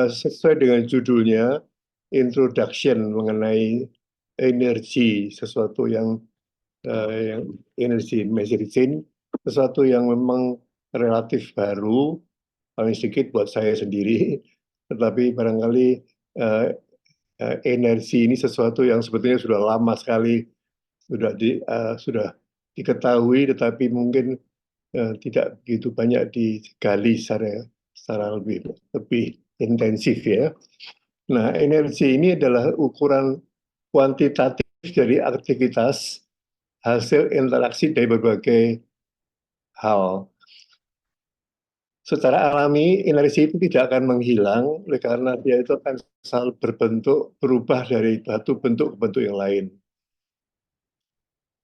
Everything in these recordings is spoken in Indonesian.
sesuai dengan judulnya, introduction mengenai energi, sesuatu yang energi medicine, sesuatu yang memang relatif baru, paling sedikit buat saya sendiri, tetapi barangkali eh, energi ini sesuatu yang sebetulnya sudah lama sekali sudah diketahui, tetapi mungkin tidak begitu banyak digali secara lebih intensif ya. Nah, energi ini adalah ukuran kuantitatif dari aktivitas hasil interaksi dari berbagai hal. Secara alami, energi itu tidak akan menghilang, oleh karena dia itu akan selalu berubah dari satu bentuk ke bentuk yang lain.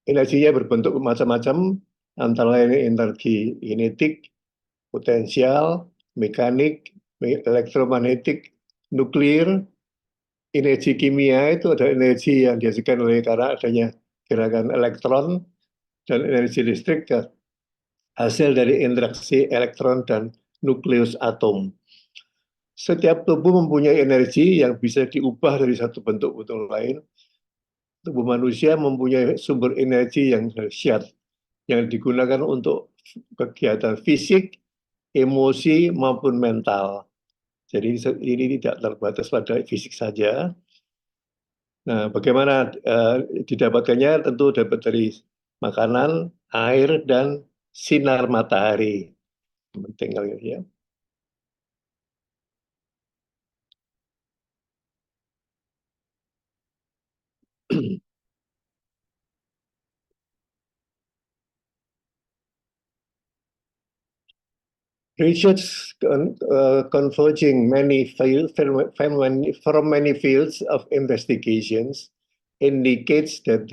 Energinya berbentuk macam-macam, antara lain energi kinetik, potensial, mekanik, elektromagnetik, nuklir. Energi kimia itu ada energi yang dihasilkan oleh karena adanya gerakan elektron, dan energi listrik hasil dari interaksi elektron dan nukleus atom. Setiap tubuh mempunyai energi yang bisa diubah dari satu bentuk lain. Tubuh manusia mempunyai sumber energi yang dahsyat yang digunakan untuk kegiatan fisik, emosi maupun mental. Jadi ini tidak terbatas pada fisik saja. Nah, bagaimana didapatkannya? Tentu dapat dari makanan, air, dan sinar matahari. Penting kali ya. Research converging from many fields of investigations indicates that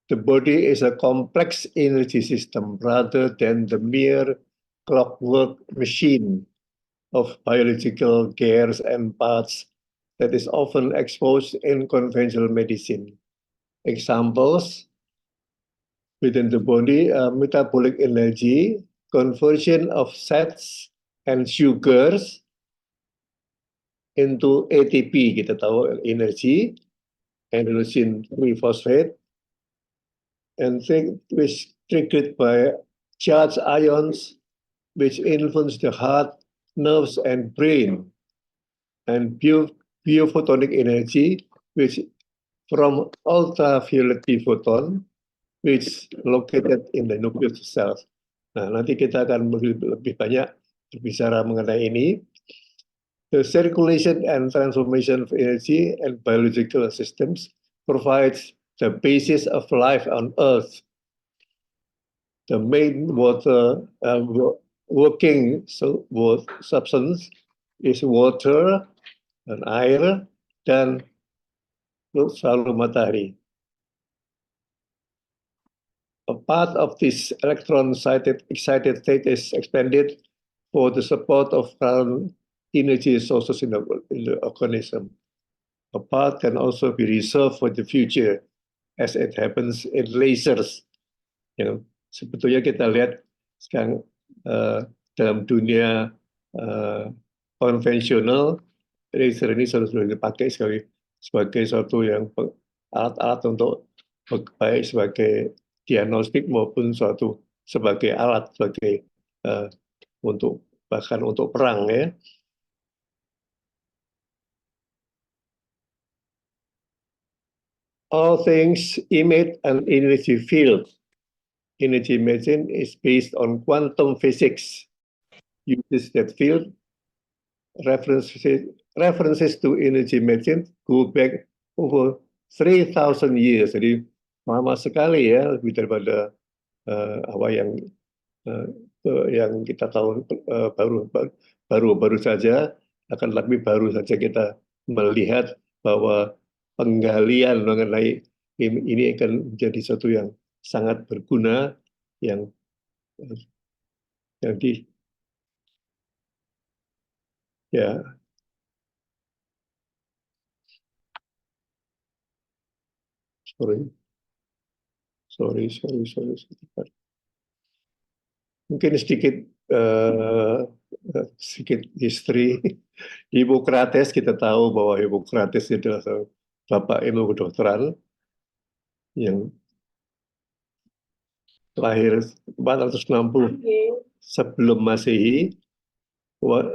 the body is a complex energy system rather than the mere clockwork machine of biological gears and parts that is often exposed in conventional medicine. Examples within the body, metabolic energy, conversion of fats and sugars into ATP, kita tahu energy, adenosine triphosphate, and which triggered by charged ions, which influence the heart, nerves, and brain, and biophotonic energy, which from ultraviolet photon, which located in the nucleus cells. Nah, nanti kita akan lebih banyak berbicara mengenai ini. The circulation and transformation of energy and biological systems provides the basis of life on Earth. The main working substance is water dan air dan selalu matahari. A part of this electron-excited state is expanded for the support of current energy sources in the organism. A part can also be reserved for the future, as it happens in lasers. Yang sebetulnya kita lihat sekarang dalam dunia konvensional, laser ini sudah dipakai sebagai suatu yang alat-alat untuk baik sebagai diagnostik maupun suatu sebagai alat untuk bahkan untuk perang ya. All things emit an energy field. Energy medicine is based on quantum physics. Uses that field. References to energy medicine go back over 3,000 years. Jadi lama sekali ya, lebih daripada apa yang kita tahu baru saja, akan lebih baru saja kita melihat bahwa penggalian mengenai ini akan menjadi sesuatu yang sangat berguna yang di ya sorry. Mungkin sedikit sedikit history. Hippocrates, kita tahu bahwa Hippocrates adalah bapak ilmu kedokteran yang lahir 460 sebelum Masehi. One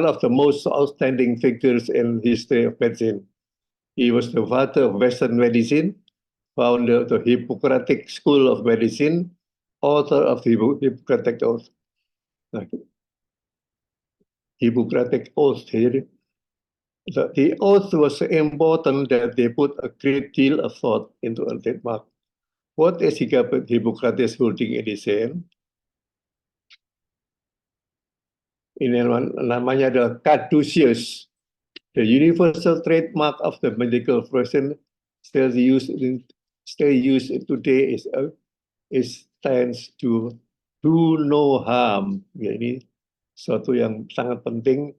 of the most outstanding figures in history of medicine. He was the father of Western medicine, founder of the Hippocratic School of Medicine, author of the Hippocratic Oath. Hippocratic Oath here. The oath was so important that they put a great deal of thought into a trademark. What is Hippocrates holding in his hand? Ini namanya adalah caduceus. The universal trademark of the medical profession still used today stands to do no harm. Ya, ini suatu yang sangat penting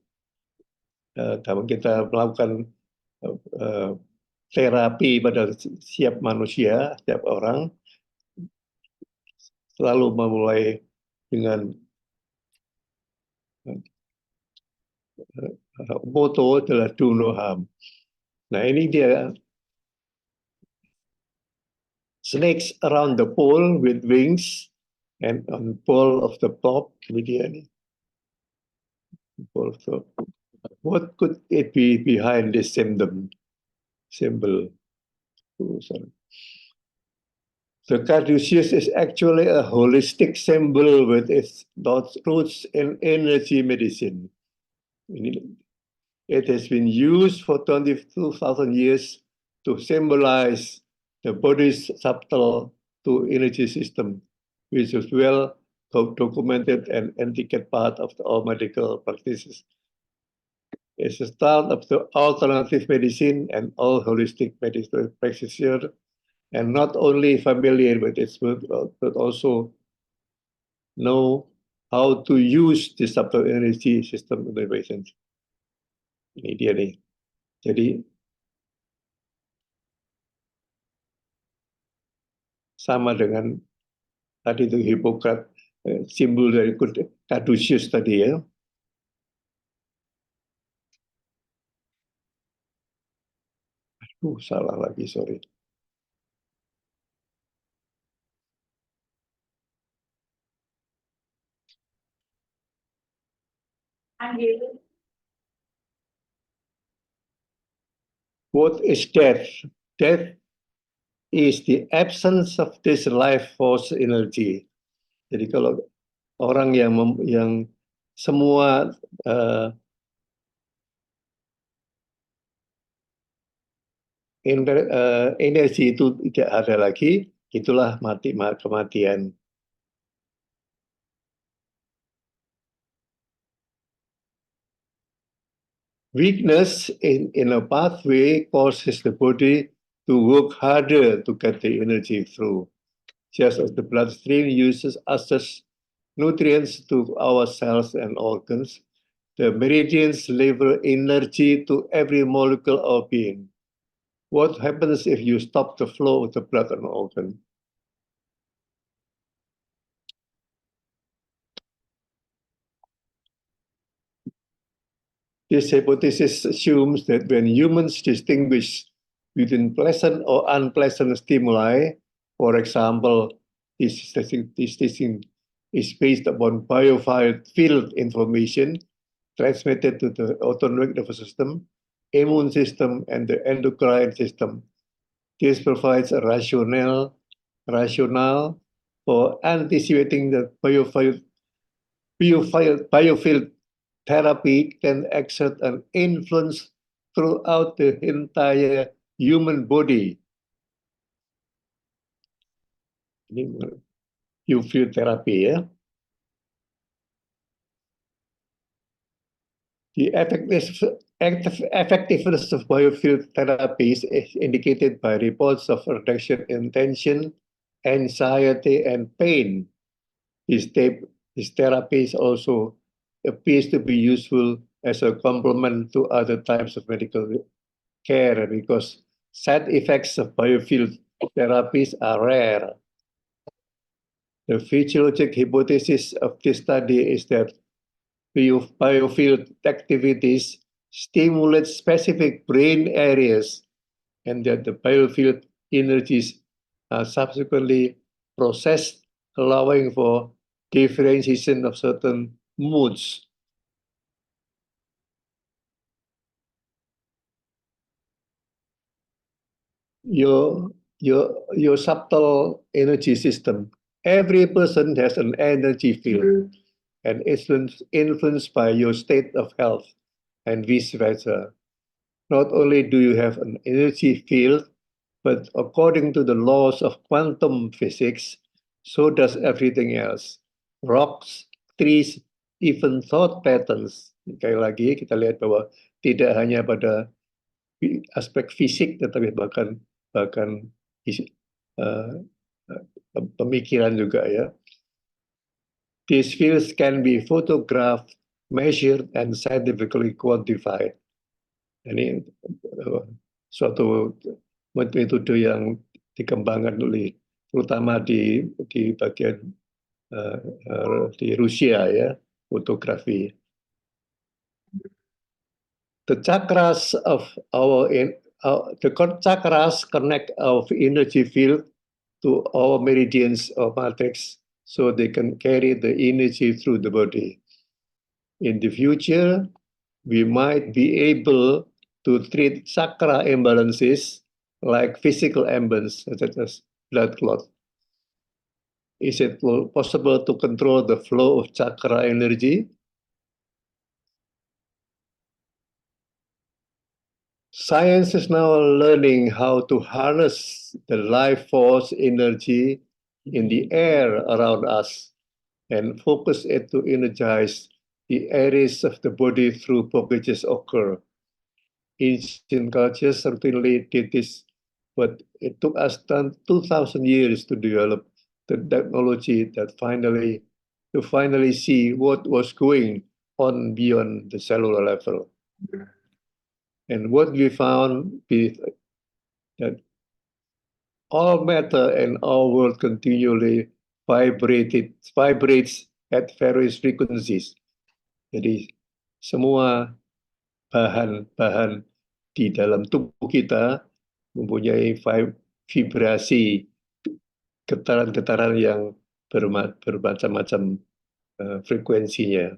dalam kita melakukan terapi pada setiap manusia, setiap orang, selalu memulai dengan moto adalah do no harm. Nah, ini dia snakes around the pole with wings and on pole of the top. Ini dia nih. Pole of the, what could it be behind this symbol? Oh, sorry. The caduceus is actually a holistic symbol with its roots in energy medicine. It has been used for 22,000 years to symbolize the body's subtle to energy system, which is well documented and intricate part of all medical practices. It's the start of the alternative medicine and all holistic medical practitioners, and not only familiar with its work, but also know how to use the subtle energy system in the patient. Ini dia nih. Jadi sama dengan tadi itu Hippocrates, simbol dari caduceus tadi ya. Salah lagi, sorry. What is death? Death is the absence of this life force energy. Jadi kalau orang yang semua energi itu tidak ada lagi, itulah kematian. Weakness in a pathway causes the body to work harder to get the energy through. Just as the bloodstream uses access nutrients to our cells and organs, the meridians deliver energy to every molecule of being. What happens if you stop the flow of the blood and organ? This hypothesis assumes that when humans distinguish between pleasant or unpleasant stimuli, for example, this distinction is based upon biofield information transmitted to the autonomic nervous system, immune system, and the endocrine system. This provides a rationale for anticipating the biofield therapy can exert an influence throughout the entire human body. Ini biofield therapy ya. The effectiveness of biofield therapies is indicated by reports of reduction in tension, anxiety, and pain. These therapies also appears to be useful as a complement to other types of medical care because side effects of biofield therapies are rare. The physiologic hypothesis of this study is that biofield activities stimulate specific brain areas and that the biofield energies are subsequently processed, allowing for differentiation of certain moods. Your subtle energy system. Every person has an energy field and it's influenced by your state of health and vice versa. Not only do you have an energy field, but according to the laws of quantum physics, so does everything else. Rocks, trees, even thought patterns. Sekali lagi kita lihat bahwa tidak hanya pada aspek fisik, tetapi bahkan bahkan uh, pemikiran juga ya. These fields can be photographed, measured, and scientifically quantified. Ini suatu metode yang dikembangkan oleh terutama di bagian di Rusia ya, fotografi. The chakras of the chakras connect our energy field to our meridians or matrix so they can carry the energy through the body. In the future, we might be able to treat chakra imbalances like physical imbalance, such as blood clot. Is it possible to control the flow of chakra energy? Science is now learning how to harness the life force energy in the air around us and focus it to energize the areas of the body through blockages occur. Ancient cultures certainly did this, but it took us 2,000 years to develop the technology that finally see what was going on beyond the cellular level. And what we found is that all matter and all world continually vibrates at various frequencies. Jadi semua bahan-bahan di dalam tubuh kita mempunyai vibrasi getaran-getaran yang bermacam-macam frekuensinya.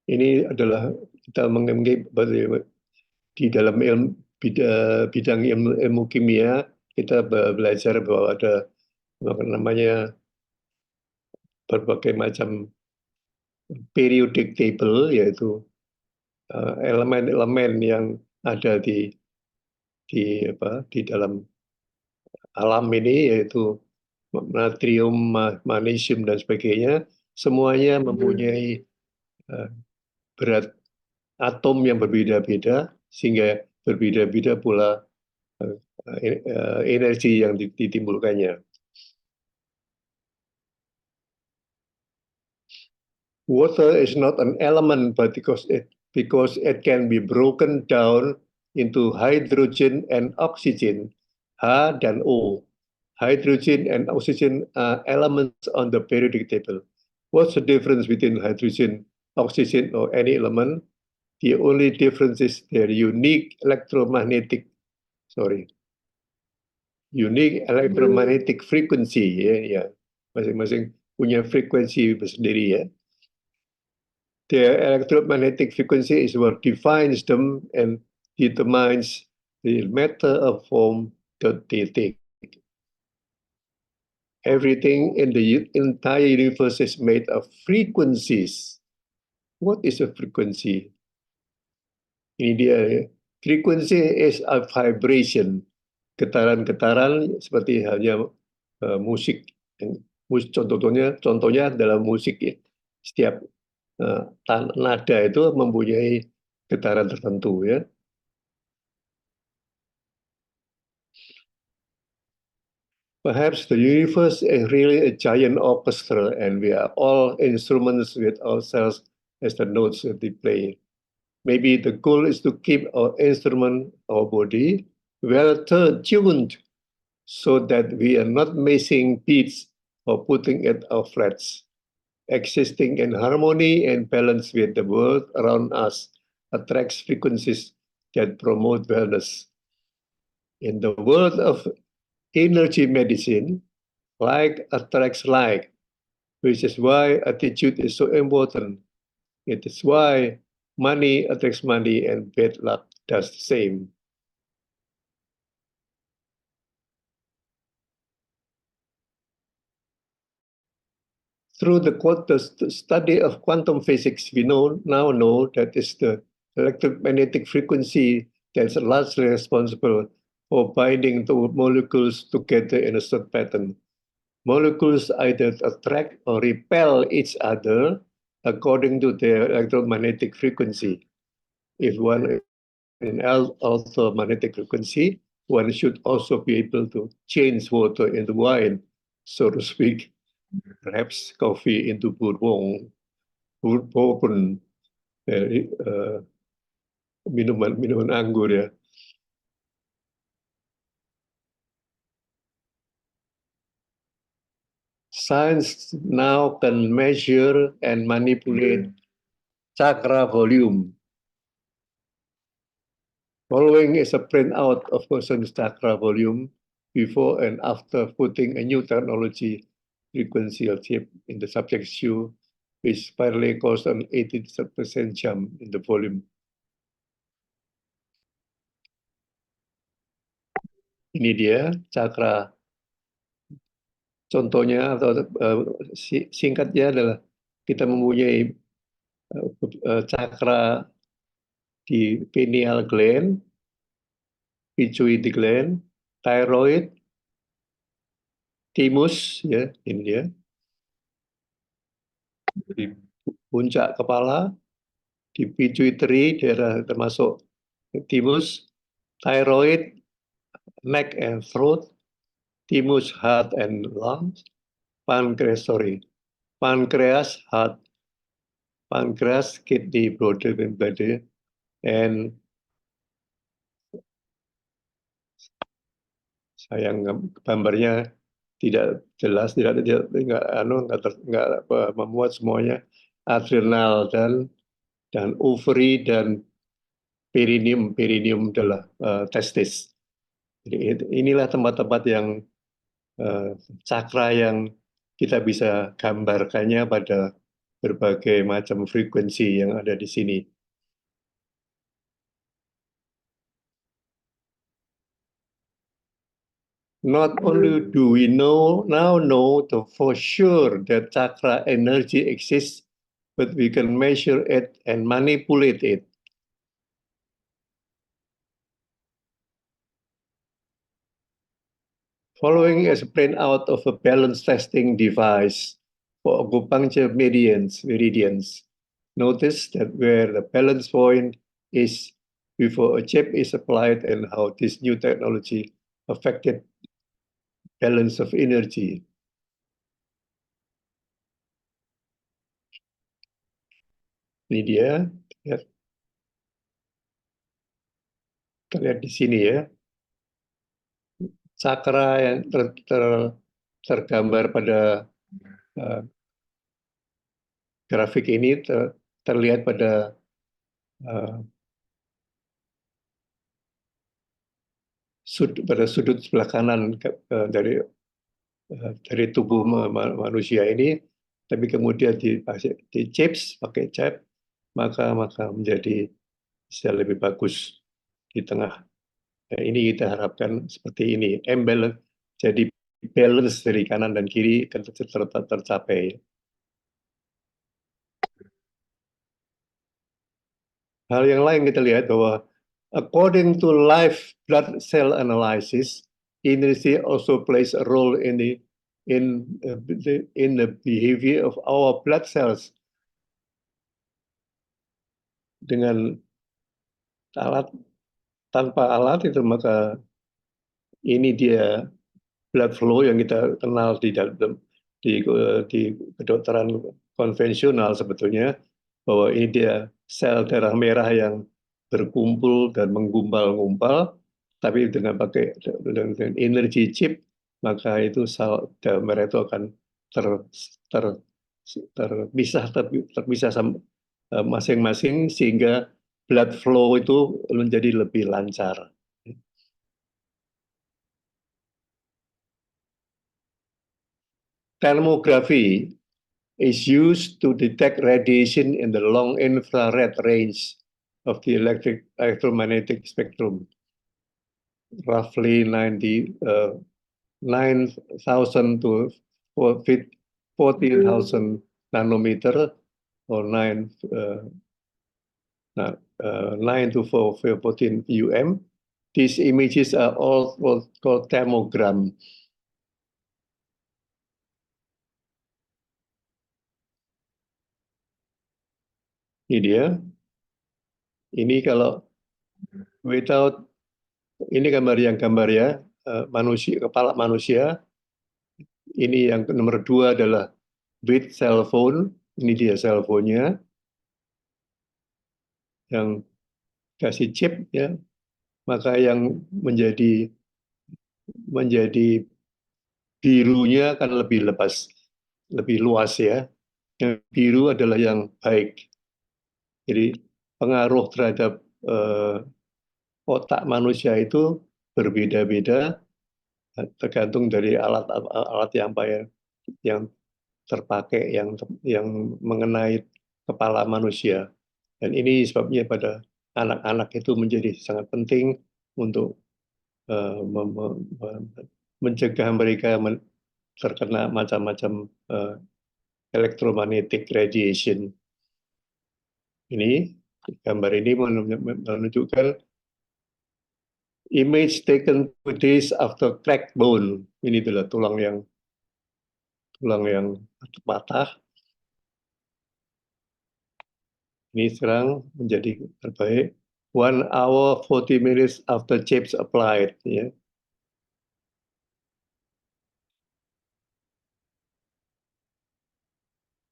Ini adalah kita mengenai di dalam bidang ilmu kimia kita belajar bahwa ada namanya berbagai macam periodic table, yaitu elemen-elemen yang ada di dalam alam ini, yaitu natrium, magnesium dan sebagainya, semuanya mempunyai berat atom yang berbeda-beda sehingga berbeda-beda pula energi yang ditimbulkannya. Water is not an element, but because it can be broken down into hydrogen and oxygen, H dan O. Hydrogen and oxygen are elements on the periodic table. What's the difference between hydrogen, oxygen, or any element? The only difference is their unique electromagnetic frequency. Ya. Masing-masing punya frekuensi sendiri ya. The electromagnetic frequency is what defines them and determines the matter of form that they take. Everything in the entire universe is made of frequencies. What is a frequency? Ini dia. Frequency is a vibration. Getaran-getaran seperti halnya musik. Contohnya dalam musik ya. Setiap nada itu mempunyai getaran tertentu ya. Perhaps the universe is really a giant orchestra and we are all instruments with ourselves as the notes that they play. Maybe the goal is to keep our instrument, our body, well tuned so that we are not missing beats or putting it off frets. Existing in harmony and balance with the world around us attracts frequencies that promote wellness. In the world of energy medicine, like attracts like, which is why attitude is so important. It is why money attracts money and bad luck does the same. Through the study of quantum physics, we now know that it's the electromagnetic frequency that's largely responsible for binding two molecules together in a certain pattern. Molecules either attract or repel each other according to their electromagnetic frequency. If one in electromagnetic frequency, one should also be able to change water into wine, so to speak, perhaps coffee into bourbon, bourbon, minuman anggur ya. Science now can measure and manipulate chakra volume. Following is a printout of person's chakra volume before and after putting a new technology frequency chip in the subject's shoe, which finally caused an 80% jump in the volume. Ini dia cakra. Contohnya atau singkatnya adalah kita mempunyai cakra di pineal gland, pituitary gland, thyroid, thymus, ya ini dia, di puncak kepala, di pituitary daerah termasuk thymus, thyroid, neck and throat, thymus heart and lungs, pancreas heart, pancreas kidney bladder, and sayang gambarnya tidak jelas, nggak memuat semuanya. Adrenal dan ovary dan perineum adalah testis. Jadi inilah tempat-tempat yang cakra yang kita bisa gambarkannya pada berbagai macam frekuensi yang ada di sini. Not only do we now know for sure that chakra energy exists, but we can measure it and manipulate it. Following is a printout of a balance testing device for acupuncture meridians. Notice that where the balance point is before a chip is applied and how this new technology affected balance of energy. Ini dia, ya. Kita lihat di sini ya. Cakra yang tergambar pada grafik ini terlihat pada sudut sebelah kanan dari tubuh manusia ini, tapi kemudian di chips pakai chip, maka menjadi bisa lebih bagus di tengah. Nah, ini kita harapkan seperti ini, imbalance, jadi balance dari kanan dan kiri akan tercapai. Hal yang lain kita lihat bahwa according to live blood cell analysis, energy also plays a role in the behavior of our blood cells. Dengan alat, tanpa alat itu maka ini dia blood flow yang kita kenal di kedokteran konvensional sebetulnya, bahwa ini dia sel darah merah yang berkumpul dan menggumpal-gumpal, tapi dengan pakai dengan energi chip, maka itu sel darah merah itu akan ter, ter, terpisah masing-masing sehingga blood flow itu menjadi lebih lancar. Thermography is used to detect radiation in the long infrared range of the electromagnetic spectrum, roughly 9,000 to 14,000 nanometer or 9 to 14 UM. These images are all called thermogram. Ini dia. Ini kalau without, ini gambar ya, manusia, kepala manusia. Ini yang nomor 2 adalah with cell phone. Ini dia cell phone-nya yang kasih chip ya. Maka yang menjadi birunya akan lebih lepas, lebih luas ya. Yang biru adalah yang baik. Jadi pengaruh terhadap otak manusia itu berbeda-beda tergantung dari alat yang terpakai, yang mengenai kepala manusia. Dan ini sebabnya pada anak-anak itu menjadi sangat penting untuk mencegah mereka terkena macam-macam electromagnetic radiation. Ini gambar ini menunjukkan image taken 2 days after cracked bone. Ini adalah tulang yang patah. Ini sekarang menjadi terbaik 1 hour 40 minutes after chips applied. Ya.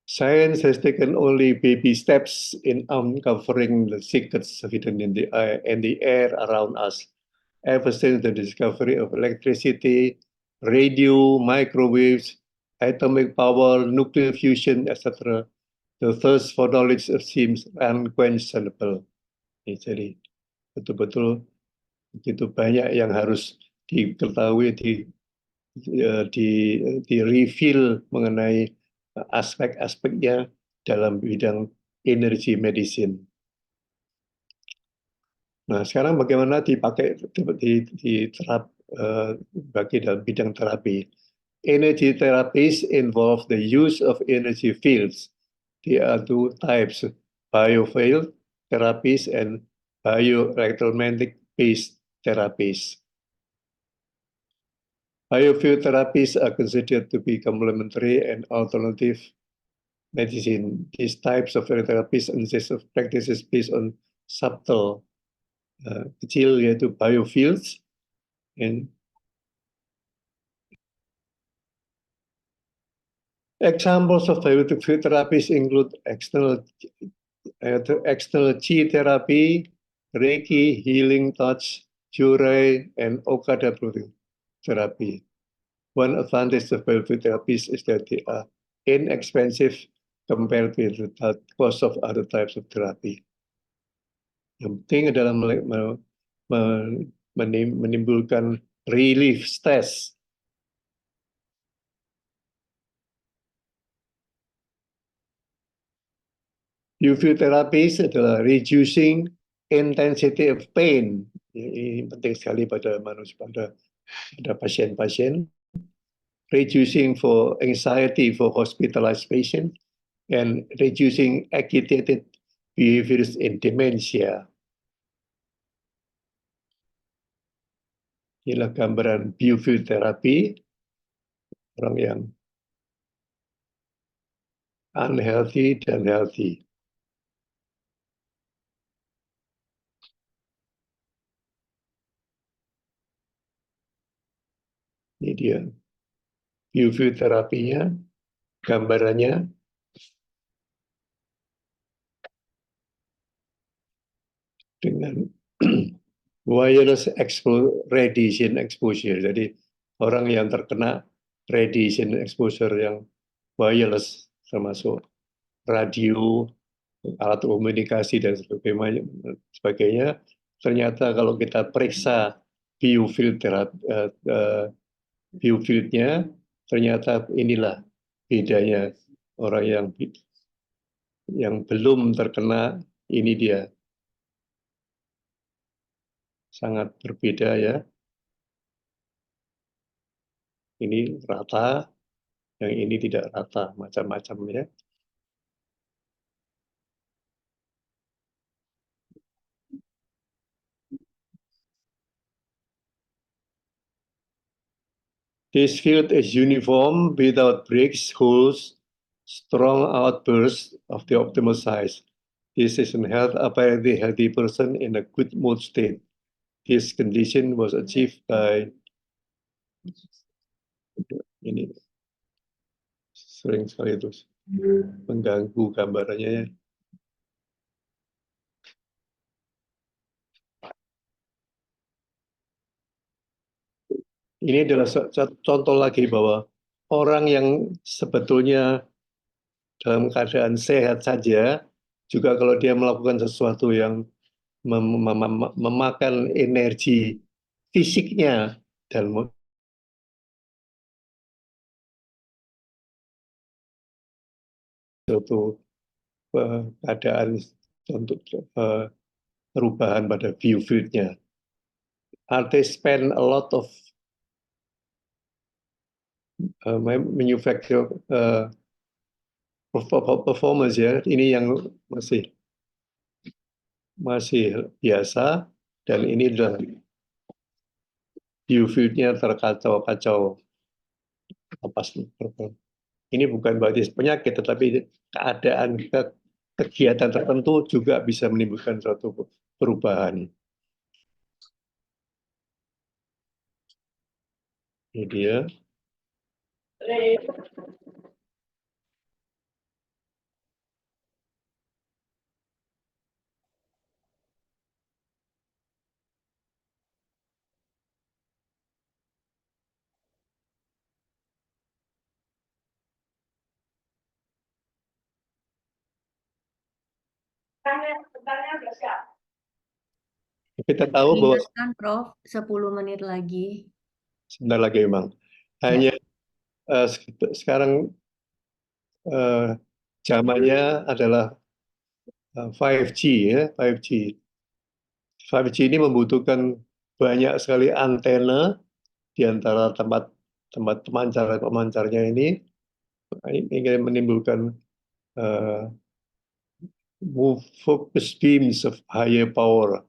Science has taken only baby steps in uncovering the secrets hidden in the air around us. Ever since the discovery of electricity, radio, microwaves, atomic power, nuclear fusion, etc., the thirst for knowledge seems unquenchable. Jadi betul-betul begitu banyak yang harus diketahui, di reveal mengenai aspek-aspeknya dalam bidang energi medicine. Nah, sekarang bagaimana dipakai diterap bagi dalam bidang terapi. Energy therapies involve the use of energy fields. There are 2 types, biofield therapies and bioelectromagnetic based therapies. Biofield therapies are considered to be complementary and alternative medicine. These types of therapies consist of practices based on subtle kecil yaitu biofields, and examples of biofield therapies include external chi therapy, Reiki, healing touch, Jurei, and Okada therapy. One advantage of biofield therapies is that they are inexpensive compared with the cost of other types of therapy. Yang penting adalah menimbulkan relief stress. UV therapies adalah reducing intensity of pain. Ini penting sekali pada manusia, pada pasien-pasien. Reducing for anxiety for hospitalized patient and reducing agitated behaviors in dementia. Inilah gambaran UV therapy, orang yang unhealthy dan healthy. Ini dia UV terapinya, gambarannya. dengan wireless radiation exposure. Jadi orang yang terkena radiation exposure yang wireless, termasuk radio, alat komunikasi dan sebagainya, ternyata kalau kita periksa biofilternya, ternyata inilah bedanya orang yang belum terkena, ini dia sangat berbeda ya. Ini rata, yang ini tidak rata, macam-macam ya. This field is uniform without breaks, holes, strong outbursts of the optimal size. This is a apparently healthy person in a good mood state. This condition was achieved by ini sering sekali itu mengganggu gambarannya ya. Ini adalah contoh lagi bahwa orang yang sebetulnya dalam keadaan sehat saja, juga kalau dia melakukan sesuatu yang memakan energi fisiknya dan suatu keadaan untuk perubahan pada viewfield-nya. Artists spend a lot of manufacture performance ya. Ini yang masih biasa, dan ini sudah viewfield-nya terkacau-kacau. Ini bukan berarti penyakit, tetapi keadaan kegiatan tertentu juga bisa menimbulkan suatu perubahan. Ini dia. Kita tahu bahwa Ingatkan Prof, 10 menit lagi. sebentar lagi memang. Hanya sekarang zamannya adalah 5G ya, 5G. 5G ini membutuhkan banyak sekali antena di antara tempat pemancarnya ini ingin menimbulkan move focus beams of higher power.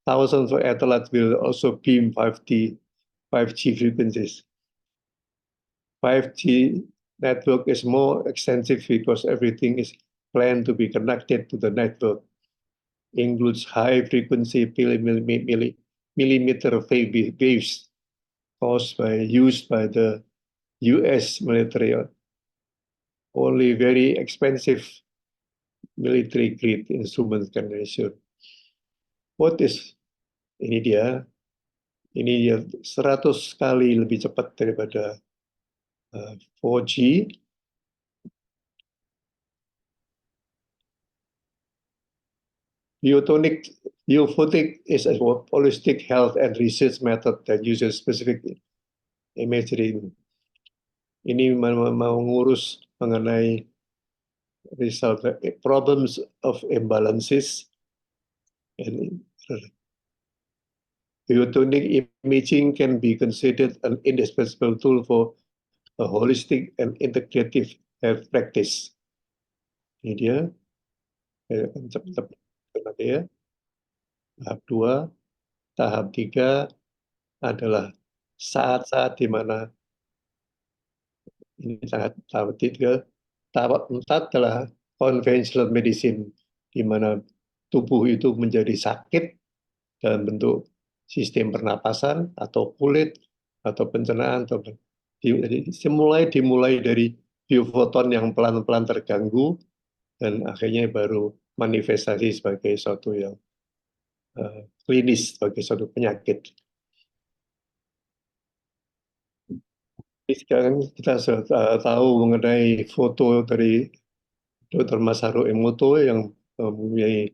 Thousands of satellites will also beam 5G frequencies. 5G network is more extensive because everything is planned to be connected to the network. Includes high frequency millimeter waves used by the US military. Only very expensive military grade instruments can measure. What is ini dia 100 kali lebih cepat daripada 4G. Biophotonic is a holistic health and research method that uses specific imagery. Ini mengurus mengenai result problems of imbalances. And biophotonic imaging can be considered an indispensable tool for a holistic and integrative health practice. Ini dia. Cepat ya. Tahap 2, tahap 3 adalah saat-saat di mana ini tahap 3, tahap 4 adalah conventional medicine, di mana tubuh itu menjadi sakit dalam bentuk sistem pernapasan atau kulit atau pencernaan, atau dimulai dari biofoton yang pelan-pelan terganggu dan akhirnya baru manifestasi sebagai suatu yang klinis sebagai suatu penyakit. Jadi sekarang kita sudah tahu mengenai foto dari Dr. Masaru Emoto yang mempunyai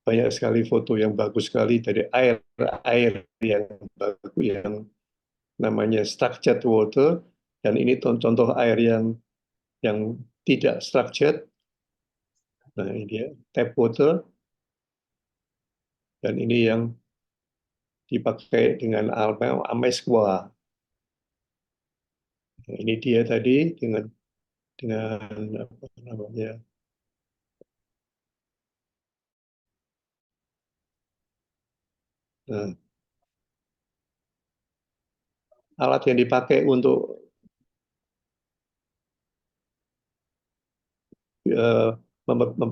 banyak sekali foto yang bagus sekali dari air yang bagus yang namanya structured water, dan ini contoh air yang tidak structured. Nah, ini dia tap water, dan ini yang dipakai dengan amezquah. Nah, ini dia tadi dengan apa namanya, nah, alat yang dipakai untuk memperbaiki